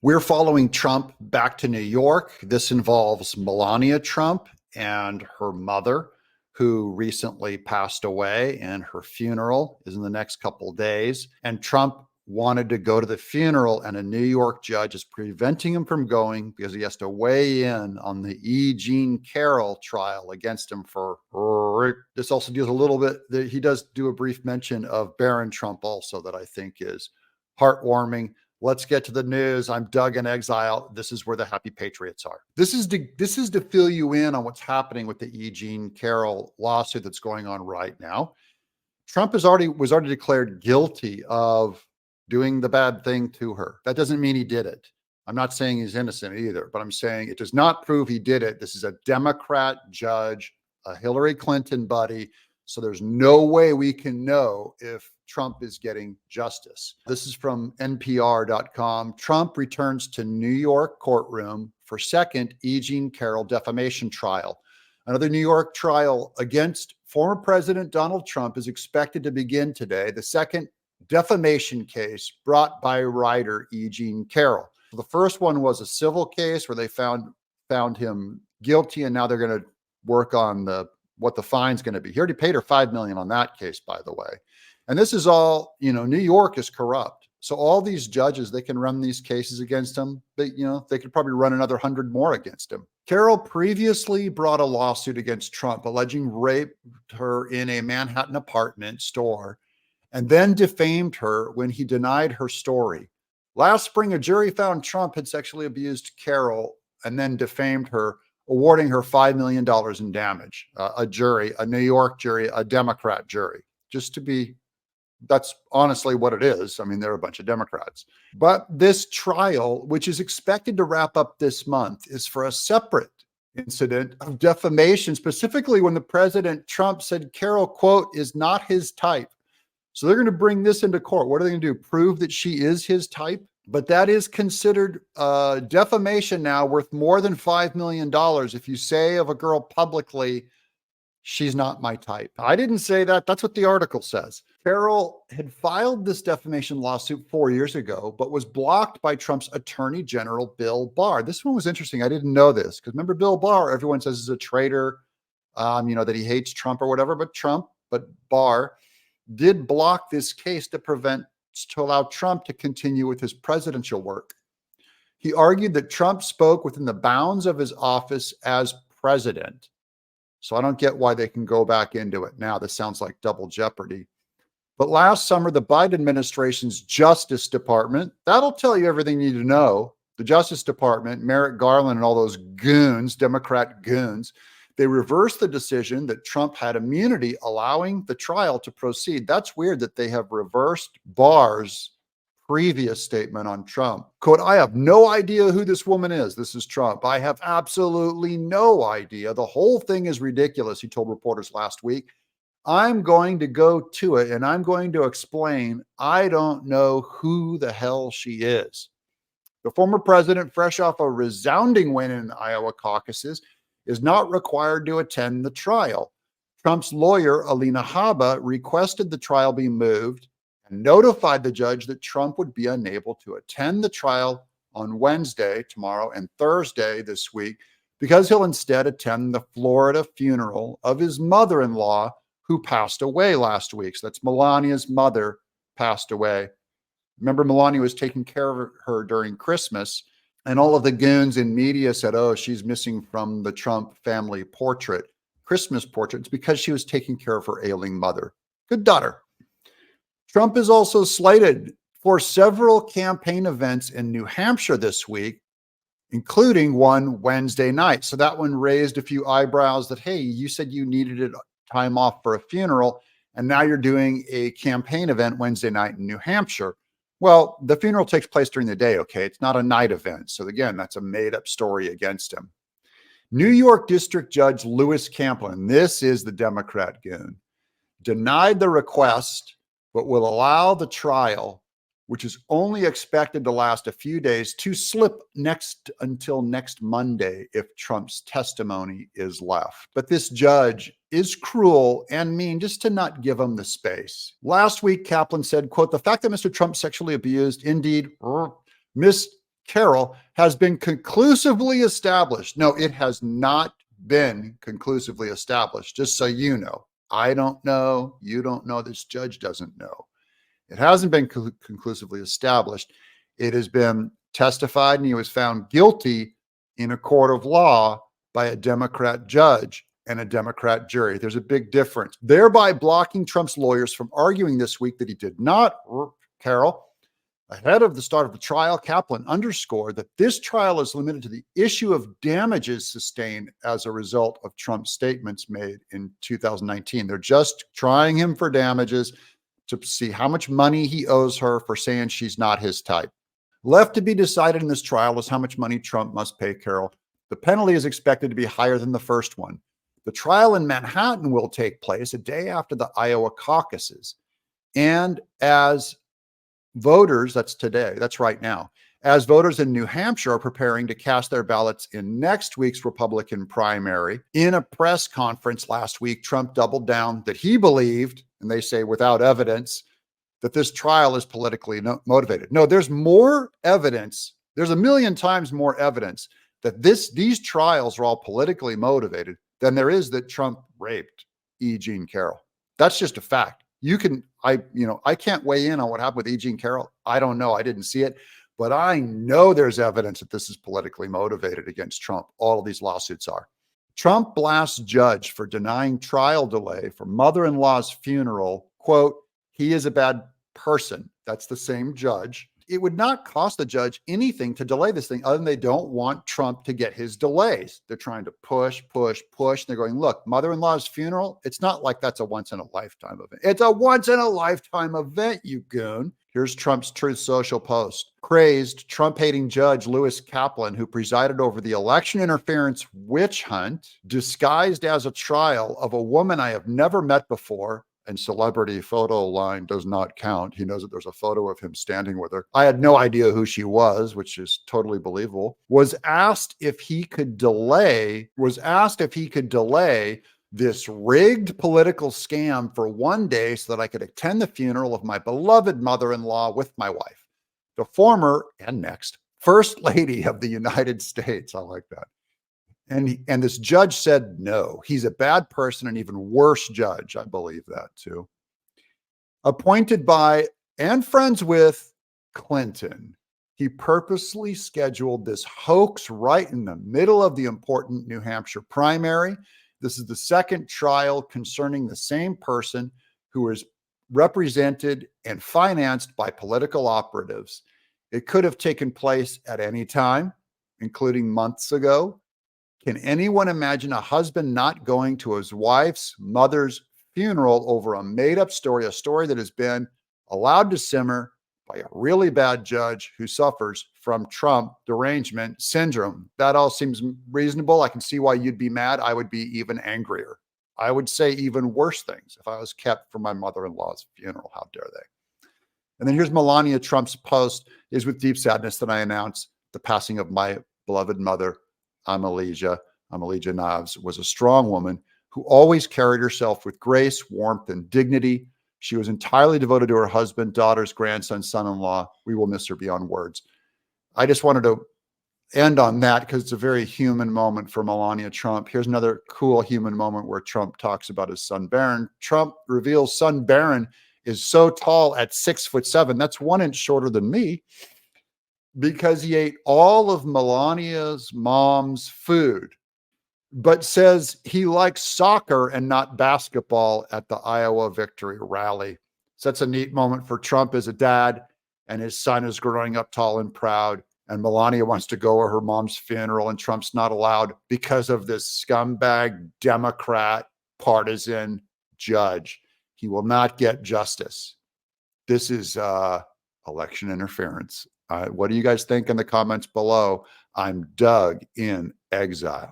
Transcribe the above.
We're following Trump back to New York. This involves Melania Trump and her mother, who recently passed away, and her funeral is in the next couple of days. And Trump wanted to go to the funeral, and a New York judge is preventing him from going because he has to weigh in on the E. Jean Carroll trial against him for rape. This also deals a little bit, he does do a brief mention of Barron Trump also that I think is heartwarming. Let's get to the news. I'm Doug in Exile. This is where the happy patriots are. This is to fill you in on what's happening with the E. Jean Carroll lawsuit that's going on right now. Trump was already declared guilty of doing the bad thing to her. That doesn't mean he did it. I'm not saying he's innocent either, but I'm saying it does not prove he did it. This is a Democrat judge, a Hillary Clinton buddy. So there's no way we can know if Trump is getting justice. This is from NPR.com. Trump returns to New York courtroom for second E. Jean Carroll defamation trial. Another New York trial against former President Donald Trump is expected to begin today. The second defamation case brought by writer E. Jean Carroll. The first one was a civil case where they found him guilty, and now they're going to work on what the fine's going to be. He already paid her $5 million on that case, by the way. And this is all, New York is corrupt. So all these judges, they can run these cases against him, but, they could probably run another 100 more against him. Carroll previously brought a lawsuit against Trump alleging raped her in a Manhattan apartment store and then defamed her when he denied her story. Last spring, a jury found Trump had sexually abused Carroll and then defamed her, awarding her $5 million in damage. A New York jury, a Democrat jury, that's honestly what it is. I mean, they're a bunch of Democrats. But this trial, which is expected to wrap up this month, is for a separate incident of defamation, specifically when the President Trump said Carroll, quote, is not his type. So they're going to bring this into court. What are they going to do? Prove that she is his type? But that is considered defamation now, worth more than $5 million if you say of a girl publicly, she's not my type. I didn't say that. That's what the article says. Carroll had filed this defamation lawsuit 4 years ago, but was blocked by Trump's Attorney General, Bill Barr. This one was interesting. I didn't know this because remember Bill Barr, everyone says is a traitor, that he hates Trump or whatever, but Barr did block this case to allow Trump to continue with his presidential work. He argued that Trump spoke within the bounds of his office as president. So I don't get why they can go back into it now. This sounds like double jeopardy. But last summer, the Biden administration's Justice Department, that'll tell you everything you need to know. The Justice Department, Merrick Garland and all those goons, Democrat goons, they reversed the decision that Trump had immunity, allowing the trial to proceed. That's weird that they have reversed Barr's previous statement on Trump. Quote, I have no idea who this woman is. This is Trump. I have absolutely no idea. The whole thing is ridiculous, he told reporters last week. I'm going to go to it and I'm going to explain. I don't know who the hell she is. The former president, fresh off a resounding win in Iowa caucuses, is not required to attend the trial. Trump's lawyer, Alina Habba, requested the trial be moved and notified the judge that Trump would be unable to attend the trial on Wednesday, tomorrow, and Thursday this week because he'll instead attend the Florida funeral of his mother-in-law who passed away last week. So that's Melania's mother passed away. Remember, Melania was taking care of her during Christmas, and all of the goons in media said, oh, she's missing from the Trump family Christmas portrait. It's because she was taking care of her ailing mother. Good daughter. Trump is also slated for several campaign events in New Hampshire this week, including one Wednesday night. So that one raised a few eyebrows that, hey, you said you needed time off for a funeral, and now you're doing a campaign event Wednesday night in New Hampshire. Well, the funeral takes place during the day, okay? It's not a night event. So again, that's a made-up story against him. New York District Judge Lewis Kaplan, this is the Democrat goon, denied the request, but will allow the trial, which is only expected to last a few days, to slip until next Monday if Trump's testimony is left. But this judge is cruel and mean just to not give him the space. Last week, Kaplan said, quote, the fact that Mr. Trump sexually abused, indeed, Miss Carroll has been conclusively established. No, it has not been conclusively established, just so you know. I don't know. You don't know. This judge doesn't know. It hasn't been conclusively established. It has been testified and he was found guilty in a court of law by a Democrat judge and a Democrat jury. There's a big difference, thereby blocking Trump's lawyers from arguing this week that he did not. Carroll, ahead of the start of the trial, Kaplan underscored that this trial is limited to the issue of damages sustained as a result of Trump's statements made in 2019. They're just trying him for damages to see how much money he owes her for saying she's not his type. Left to be decided in this trial is how much money Trump must pay Carroll. The penalty is expected to be higher than the first one. The trial in Manhattan will take place a day after the Iowa caucuses. And as voters, that's today, that's right now, as voters in New Hampshire are preparing to cast their ballots in next week's Republican primary. In a press conference last week, Trump doubled down that he believed, and they say without evidence, that this trial is politically motivated. No, there's more evidence. There's a million times more evidence that these trials are all politically motivated than there is that Trump raped E. Jean Carroll. That's just a fact. I can't weigh in on what happened with E. Jean Carroll. I don't know. I didn't see it, but I know there's evidence that this is politically motivated against Trump. All of these lawsuits are. Trump blasts judge for denying trial delay for mother-in-law's funeral. Quote, he is a bad person. That's the same judge. It would not cost the judge anything to delay this thing other than they don't want Trump to get his delays. They're trying to push. They're going, look, mother-in-law's funeral, it's not like that's a once-in-a-lifetime event. It's a once-in-a-lifetime event, you goon. Here's Trump's Truth Social post. Crazed Trump-hating judge Lewis Kaplan, who presided over the election interference witch hunt, disguised as a trial of a woman I have never met before, and celebrity photo line does not count. He knows that there's a photo of him standing with her. I had no idea who she was, which is totally believable. Was asked if he could delay this rigged political scam for one day so that I could attend the funeral of my beloved mother-in-law with my wife, the former and next First Lady of the United States. I like that. And this judge said no. He's a bad person, an even worse judge. I believe that too. Appointed by and friends with Clinton, he purposely scheduled this hoax right in the middle of the important New Hampshire primary. This is the second trial concerning the same person who is represented and financed by political operatives. It could have taken place at any time, including months ago. Can anyone imagine a husband not going to his wife's mother's funeral over a made-up story, a story that has been allowed to simmer by a really bad judge who suffers from Trump derangement syndrome? That all seems reasonable. I can see why you'd be mad. I would be even angrier. I would say even worse things if I was kept from my mother-in-law's funeral. How dare they? And then here's Melania Trump's post. Is with deep sadness that I announce the passing of my beloved mother, Amalia Knives, was a strong woman who always carried herself with grace, warmth, and dignity. She was entirely devoted to her husband, daughters, grandson, son-in-law. We will miss her beyond words. I just wanted to end on that because it's a very human moment for Melania Trump. Here's another cool human moment where Trump talks about his son, Barron. Trump reveals son Barron is so tall at 6'7". That's 1 inch shorter than me, because he ate all of Melania's mom's food, but says he likes soccer and not basketball at the Iowa victory rally. So that's a neat moment for Trump as a dad, and his son is growing up tall and proud, and Melania wants to go to her mom's funeral, and Trump's not allowed because of this scumbag Democrat partisan judge. He will not get justice. This is election interference. What do you guys think in the comments below? I'm Doug in Exile.